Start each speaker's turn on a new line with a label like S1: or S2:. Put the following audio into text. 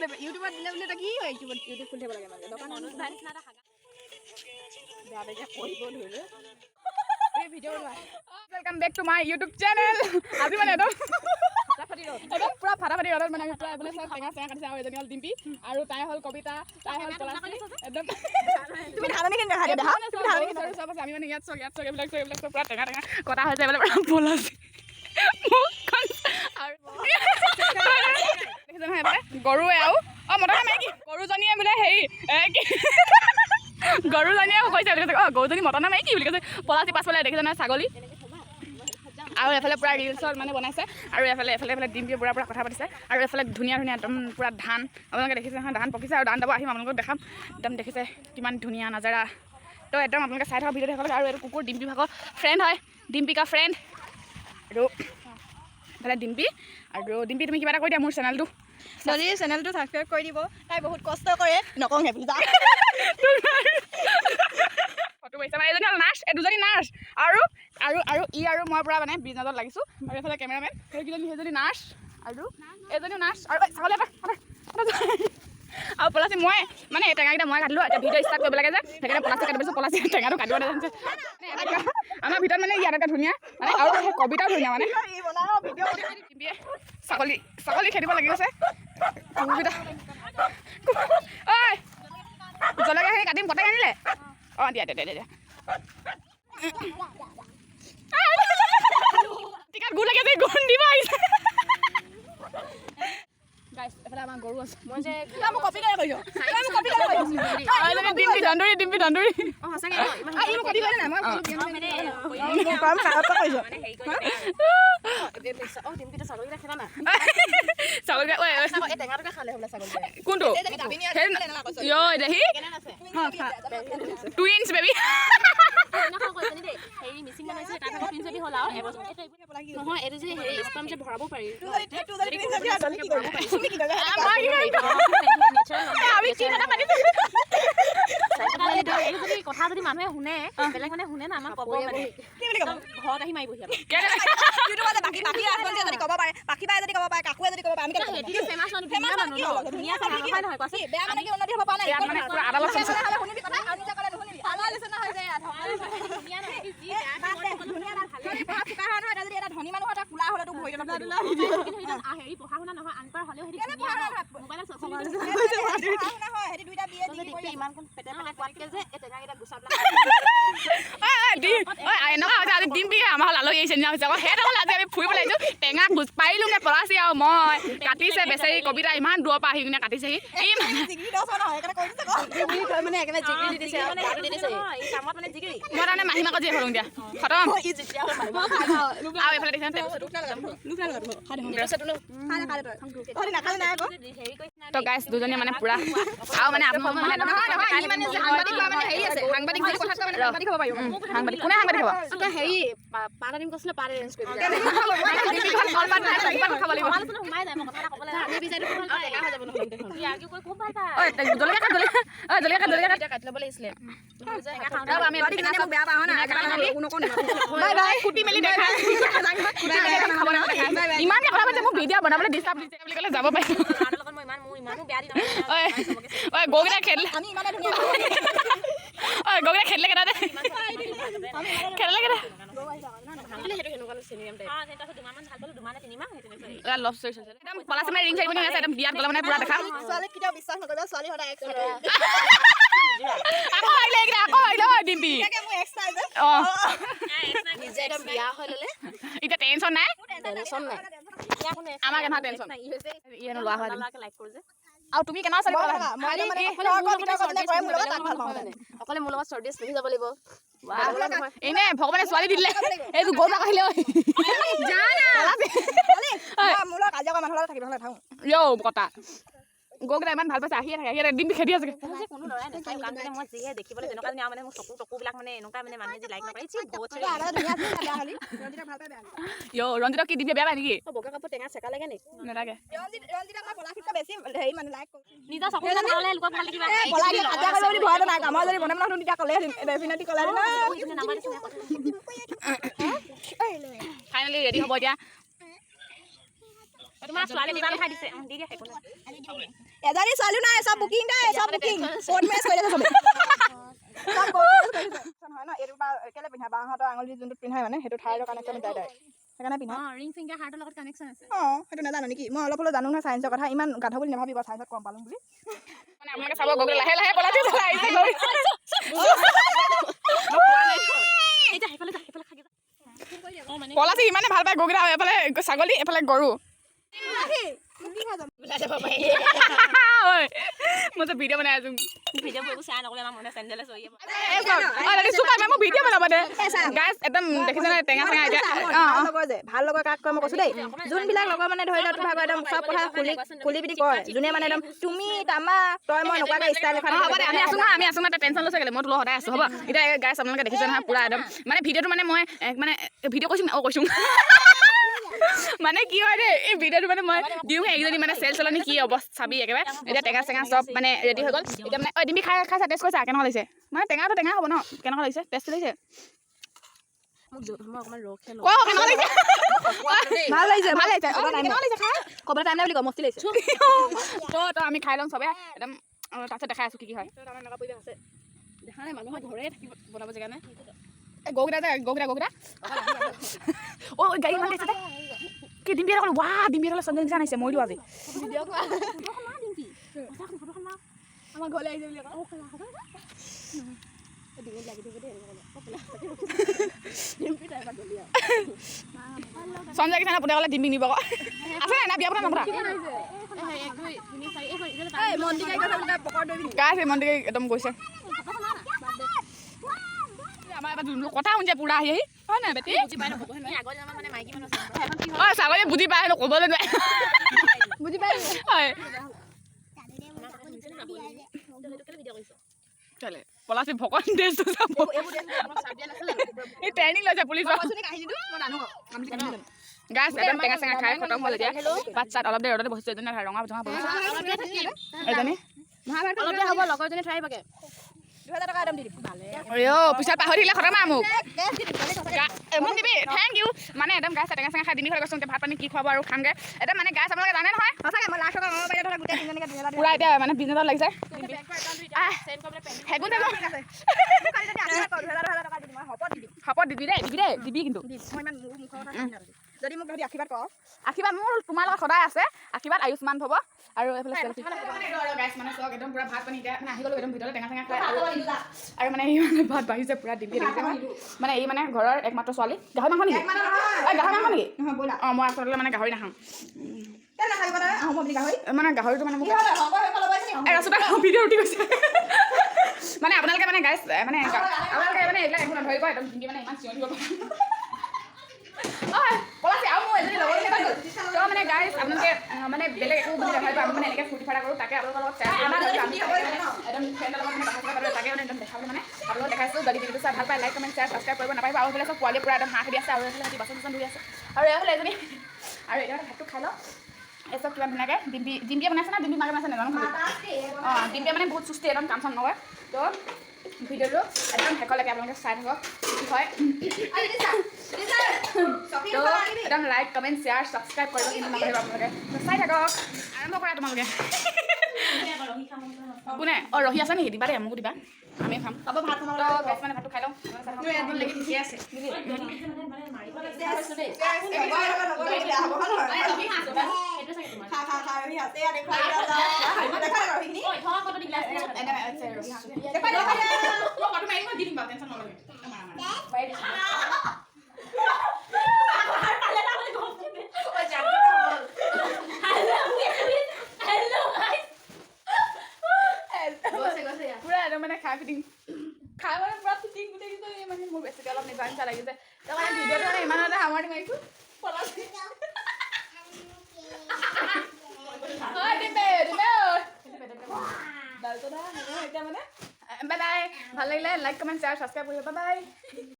S1: ইউটিউবত দিলে বোলে কি হয় ইউটিউব খুলি থাকিব লাগে মানে দোকান অনুজ ভাই নিচিনা এটা হাগা বেয়া বেয়া কৰিব ধৰিলে এই video' welcome back to my YouTube channel আজি মানে একদম পুৰা ফাটাফাটি ৰ'দত মানে পুৰা এইফালে চব টেঙা চেঙা কাটিছে আৰু এজনী হ'ল ডিম্পি আৰু তাই হ'ল কবিতা তাই হ'ল পলাশী একদম তুমি ধাৰণিখিনি দেখা দিয়া দেখা তুমি ধাৰণিখিনি চব আছে আমি মানে ইয়াত চব এইবিলাক পুৰা টেঙা টেঙা কটা হৈছে এইফালে পুৰা পলাশী আৰু দেখিছে নহয় গৰুৱে আৰু মতা মাইকী গৰুজনীয়ে বোলে হেৰি গৰুজনীয়ে কৈছে বুলি কৈছে গৰুজনী মতা মাইকী বুলি কৈছে পলাশী পাছফালে দেখিছে নহয় ছাগলী আৰু এফালে পুৰা ৰিলচত মানে বনাইছে আৰু এফালে ডিম্পিয়ে পুৰা কথা পাতিছে আৰু এফালে ধুনীয়া একদম পুৰা ধান আপোনালোকে দেখিছে নহয় ধান পকিছে আৰু ধান দাব আহিম আপোনালোকক দেখাম একদম দেখিছে কিমান ধুনীয়া নাজাৰা তো একদম আপোনালোকে চাই থকা ভিডিঅ' দেখাবলৈ আৰু এইটো কুকুৰ ডিম্পি ভাগৰ ফ্ৰেণ্ড হয় ডিম্পিকা ফ্ৰেণ্ড আৰু এফালে ডিম্পি আৰু ডিম্পি তুমি কিবা এটা কৈ দিয়া মোৰ চেনেলটো
S2: ছোৱালীৰ চেনেলটো ছাবস্ক্ৰাইব কৰি দিব তাই বহুত কষ্ট কৰে নকওঁ সেইবুলি
S1: ফটো পাইছে মানে এজনী হ'ল নাৰ্ছ এই দুজনী নাৰ্ছ আৰু মই পুৰা মানে বিজনেছত লাগিছোঁ আৰু এইফালে কেমেৰামেন সেইজনী নাৰ্ছ আৰু এজনীও নাৰ্ছ আৰু চাবলৈ আৰু পলাশী মই মানে এই টেঙাকেইটা মই কাটিলোঁ এতিয়া ভিডিঅ' ষ্টাৰ্ট কৰিব লাগে যে সেইকাৰণে পলাশী কাটি পাইছোঁ পলাশী টেঙাটো কাটিব নাজানিছে আমাৰ ভিতৰত মানে ইয়াত এটা ধুনীয়া মানে আৰু সেই কবিতাও ধুনীয়া মানে ছাগলী খেদিব লাগি গৈছে ঐ জলকীয়াখিনি কাটিম পতাই আনিলে অঁ দিয়া টিকাত গু লাগে যে গুণ দিব আহিছে গাইছ এফালে আমাৰ গৰু আছে মই যে মই কপি কৰি কৈছো ডিম্পি দন্দুৰি অঁ সঁচাকৈ মই কপি কৰি নাই মই কাম সাহস কৰিছো মানে হেৰি কৰি অঁ ডিম্পিটো ছাগলীকেইটা খেলা না ছাগলীকেইটা ঐ এই টেঙাটোকে খালে হ'বলা ছাগলীকেইটা কোনটো দেহি টুইনছ বেবি হেৰি মিচিং বনাইছে তাৰ ভাগৰ টুইনছ বেবি হ'ল আৰু নহয় এইটো যে হেৰি স্পাম যে ভৰাব পাৰি কথা যদি মানুহে শুনে বেলেগ মানে শুনে না আমাক ক'ব মানে ঘৰত আহি মাৰিবহি
S2: ক'ব পাৰে পাখি বাই যদি ক'ব পাৰে কাকুৱে যদি ক'ব পাৰে আমি
S1: ফেমাছ ধুনীয়া নহয় কোৱাচোন
S2: বেয়া মানে কি উন্নতি হ'ব পৰা নাই ধনী মানুহ এটা কোলা হ'লেতো ভৰি
S1: হেৰি পঢ়া শুনা নহয় আনপাৰ হ'লেও ইমান পেটে কোৱাতকে যে এই টেঙাকেইটা গুচাব ডিম্পি আমাৰ হ'ল আলহী আহিছে নিয়া হৈছে আকৌ সেইটো হ'ল আজি আমি ফুৰিব লাগিছোঁ টেঙা পাৰিলোঁগে পলাশী আৰু মই কাটিছে বেচেৰি কবিতা ইমান দূৰৰ পৰা আহি কিনে কাটিছেহি
S2: মানে একেবাৰে জিগৰি দি দিছে
S1: মই তাৰমানে মাহীমাকত জীয়ে হ'লোঁ দিয়া খতম আৰু এইফালে দেখিছে তো গাইছ দুজনীয়ে মানে পুৰা আৰু মানে সাংবাদিক কোনে সাংবাদিক হ'ব হেৰি পাত আনিম কৈছিলে পাত এৰেঞ্জ কৰি ইমানকে কথা পাতিছে মোক ভিডিঅ' বনাবলৈ ডিষ্টাৰ্ব দিছে বুলি ক'লে যাব পাৰিছোঁ গৰুকেইটা খেদিলে গৰুকেইটা খেদিলে কেইটা দে খেদিলে কেইটা একদম পলাশী মানে ৰিং চাৰিব আছে একদম বিয়াত গ'লে মানে পুৰা দেখা
S2: ছোৱালীক কেতিয়াও বিশ্বাস নকৰিবা ছোৱালী সদায়
S1: আকৌ আহিলে ডিম্পি অঁ
S2: বিয়া হৈ ল'লে
S1: এতিয়া টেনশ্যন নাই আমাৰ কেনেকুৱা টেনশ্যন লোৱা হয় আৰু তুমি কেনেকুৱা চালি অকলে মোৰ লগত চৰ্দিছ পিন্ধি যাব লাগিব এনে ভগৱানে ছোৱালী দিলে এইটো গৰু আহিলে কটা গৰুকেইটা ইমান ভাল পাইছে আহিয়ে থাকে ডিম্পি খেদি আছে কোনো ল'ৰাই নাচায় কাৰণ মই যিহে দেখিবলৈ যেনেকুৱা মানে মোৰ চকুবিলাক মানে এনেকুৱা মানে মানুহে যি লাইক নকৰে ৰঞ্জিতক কি ডিম্পি বেয়া পায় নেকি বগা কাপোৰ টেঙা চেকা লাগে নেকি নালাগে নিজৰ চকু ফাইনেলি ৰেডি হ'ব এতিয়া
S3: তোমাৰ ছোৱালী বুজান খাই দিছে দি দিয়া একো নাই
S2: এজনী ছোৱালী নাই চব বুকিং দেই চব বুকিং কোড মেচ কৰি আছে চবে চব কোড মেচ কৰিছে হয় ন এইটো বা কেলে পিন্ধা বাহঁতৰ আঙুলি যোনটো পিন্ধাই মানে সেইটো ঠাইৰ কানেকশ্যন যায় ডাইৰেক্ট সেইকাৰণে পিন্ধা
S3: ৰিং ফিংগাৰ হাৰ্টৰ লগত কানেকশ্যন আছে
S2: সেইটো নাজানো নেকি মই অলপ হ'লেও জানো নহয় চায়েন্সৰ কথা ইমান গাধ বুলি নাভাবিব চায়েন্সত কম পালোঁ বুলি
S1: মানে আপোনালোকে চাব গগৈ লাহে লাহে পলাতি চলাই আহিছে
S3: এতিয়া সেইফালে খাই
S1: পলাতি ইমানে ভাল পায় গগৈ এফালে ছাগলী এফালে গৰু মই যে ভিডিঅ' বনাই আছো
S3: ভিডিঅ' কৰিব চাই নকৰিলে আমাৰ মনে চেণ্ডেলে চৰি
S1: মোক ভিডিঅ' বনাব দে গাইছ একদম দেখিছে নহয় টেঙা চেঙা এতিয়া
S2: লগৰ যে ভাল লগৰ কাক কয় মই কৈছো দেই যোনবিলাক লগৰ মানে ধৰি লওক তোমাৰ একদম চব কথা খুলি পিনি কয় যোনে মানে একদম তুমি তামা তই মই নকৰাকৈ ষ্টাইল এখন
S1: হ'ব দে আমি আছো নহয় টেনশ্যন লৈছে কেলে মই তোৰ সদায় আছো হ'ব এতিয়া গাইছ আপোনালোকে দেখিছে নহয় পুৰা একদম মানে ভিডিঅ'টো মানে মই মানে ভিডিঅ' কৈছো মানে কি হয় দেই এই ভিডিঅ'টো মানে মই দিওঁ এইকেইজনী মানে চেল চলনি কি অৱস্থা চাবি একেবাৰে এতিয়া টেঙা চেঙা চব মানে ৰেডি হৈ গ'ল এতিয়া মানে ডিম্পি খাইছা টেষ্ট কৰিছা কেনেকুৱা লাগিছে মানে টেঙাটো টেঙা হ'ব ন কেনেকুৱা লাগিছে টেষ্ট লাগিছে
S2: ভাল লাগিছে
S1: ক'বলৈ টাইম নাই বুলি কয় মস্তি লাগিছে তই আমি খাই ল'ম চবে একদম তাৰপিছত দেখাই আছো কি হয় দেখা নাই মানুহৰ ঘৰে থাকিব বনাব জেগা নাই গৌকেইটা অ গাড়ী ইমান দিছে কি ডিম্পি এটা ক'লো ৱা ডিম্পি এটা চন্দন নিচা আনিছে মৰিলো আজি আমাৰ ঘৰলৈ আহিছে বুলি সঞ্জয় কি পুতে ক'লে ডিম্পি নিব আছে নাই বিয়া পতা নপতা গাইছে মন্দিৰ একদম গৈছে আমাৰ এবাৰ যোনটো কথা শুনিছে পুৰা আহি হয় নাই বেটি হয় ছাগলী বুজি পায় ক'বলৈ নোৱাৰে বুজি পাই হয় পলাচি ভকত ড্ৰেছটো চাব এই ট্ৰেইনিং লৈছে পুলিচৰ গাছ একদম টেঙা চেঙা খাই খতম হ'ল এতিয়া ভাত চাত অলপ দেৰি ৰ'দতে বহিছো এজনী ৰঙা জঙা বহিছে এজনী
S3: হ'ব লগৰজনী থৈ আহিবগে
S2: 2000 টকা একদম দি দিম
S1: পিছত পাহৰি দিলে খতম আৰু মোক দিবি থেংক ইউ মানে একদম গাছ টেঙা চেঙা খাই ডিমি হৈ গৈছোঁ ভাত পানী কি খুৱাব আৰু খামগৈ একদম মানে গাছ আপোনালোকে জানে নহয়
S2: সঁচাকৈ মই লাখ টকা মই বাইদেউ থকা গোটেই তিনিজনীকে
S1: পুৰা এতিয়া মানে বিজনেছত লাগিছে শপত দিবি কিন্তু
S2: যদি মোক ধৰি আশীৰ্বাদ কৰ
S1: আশীৰ্বাদ মোৰ তোমাৰ লগত সদায় আছে আশীৰ্বাদ আয়ুষ্মান হ'ব আৰু এইফালে মানে চক একদম পুৰা ভাত পানী এতিয়া মানে আহি গ'লো একদম ভিতৰতে টেঙা চেঙা খাই আৰু মানে এই মানে ভাত বাঢ়িছে পুৰা ডিম্পি দেখিছে মানে এই মানে ঘৰৰ একমাত্ৰ ছোৱালী গাহৰি মাংস নেকি গাহৰি মাংস নেকি অঁ মই আচলতে মানে গাহৰি নাখাওঁ মানে গাহৰিটো মানে মোক ৰাস্তাত ভিডিঅ' উঠি গৈছে মানে আপোনালোকে মানে গাইছ মানে আপোনালোকে মানে এইবিলাক একো নধৰিব একদম ডিম্পি মানে ইমান চিঞৰি দিব পলাচি আৰু মোৰ এজনী লগৰ গ'ল তো মানে গাইছ আপোনালোকে মানে বেলেগ একো বুলি দেখাই পাব মানে এনেকৈ ফূৰ্তি ফাৰ্তা কৰোঁ তাকে আপোনালোকৰ লগত শ্বেয়াৰ একদম ফ্ৰেণ্ডৰ লগত মানে কথা চথা তাকে মানে একদম দেখাবলৈ মানে আপোনালোকক দেখাইছোঁ যদি ভিডিঅ'টো চাই ভাল পায় লাইক কমেণ্ট শ্বেয়াৰ ছাবস্ক্ৰাইব কৰিব নাপাব আৰু এইফালে চব পোৱালি পূৰা একদম হাঁহ দি আছে আৰু এইফালে সিহঁতি বাচন চাচন ধুই আছে আৰু এইফালে এজনী আৰু এতিয়া ভাতটো খাই লওঁ এই চব কিমান ধুনীয়াকৈ ডিম্পিয়ে বনাইছে না ডিম্পি মাকে বনাইছে নাজানো অঁ ডিম্পিয়ে মানে বহুত চুষ্টি একদম কাম চাম নকৰে তো ভিডিঅ'টো একদম শেষলৈকে আপোনালোকে চাই থাকক কি হয় তো একদম লাইক কমেণ্ট শ্বেয়াৰ ছাবস্ক্ৰাইব কৰিব কিন্তু নাপাহৰিব আপোনালোকে চাই থাকক আৰম্ভ কৰা তোমালোকে কোনে অঁ ৰহি আছে নেকি দিবা দেই মোকো দিবা আমি খাম ভাত মানে ভাতটো খাই লওঁ ঠিকে আছে পুৰা একদম মানে খাই ফিটিং খাই মানে পুৰা ফিটিং গোটেই মানে মোৰ বেছিকৈ অলপ নিচা নিচা লাগিছে তো মানে ভিডিঅ'টো মানে ইমান এটা সামৰণি মাৰিছোঁ এতিয়া মানে বাই বাই ভাল লাগিলে লাইক কমেণ্ট শ্বেয়াৰ ছাবস্ক্ৰাইব কৰিব বাই বাই